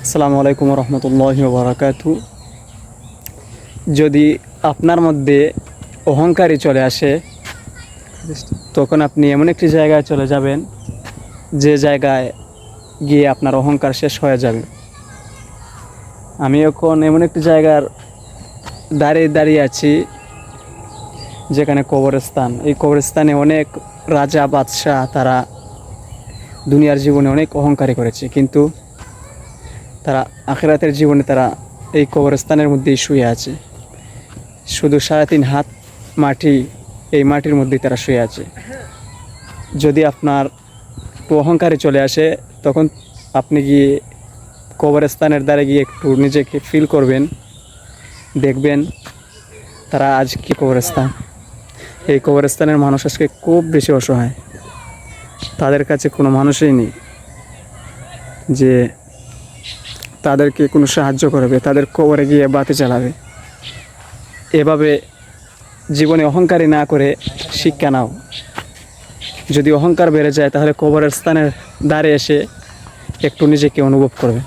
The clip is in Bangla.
আসসালামু আলাইকুম রহমতুল্লাহি ওয়া বারাকাতু। যদি আপনার মধ্যে অহংকারী চলে আসে, তখন আপনি এমন একটি জায়গায় চলে যাবেন যে জায়গায় গিয়ে আপনার অহংকার শেষ হয়ে যাবে। আমি এখন এমন একটি জায়গার দাঁড়িয়ে আছি যেখানে কবরস্থান। এই কবরস্থানে অনেক রাজা বাদশাহ তারা দুনিয়ার জীবনে অনেক অহংকারী করেছে, কিন্তু তারা আখিরাতের জীবনে তারা এই কবরস্থানের মধ্যেই শুয়ে আছে। শুধু 3.5 হাত মাটি, এই মাটির মধ্যেই তারা শুয়ে আছে। যদি আপনার অহংকারে চলে আসে, তখন আপনি গিয়ে কবরস্থানের দ্বারে গিয়ে একটু নিজেকে ফিল করবেন, দেখবেন তারা আজ কি কবরস্থান। এই কবরস্থানের মানুষ আজকে খুব বেশি অসহায়। তাদের কাছে কোনো মানুষই নেই যে তাদেরকে কোনো সাহায্য করবে, তাদের কবরে গিয়ে বাতি চালাবে। এভাবে জীবনে অহংকারী না করে শিক্ষা নাও। যদি অহংকার বেড়ে যায় তাহলে কবরের স্থানের দ্বারে এসে একটু নিজেকে অনুভব করবে।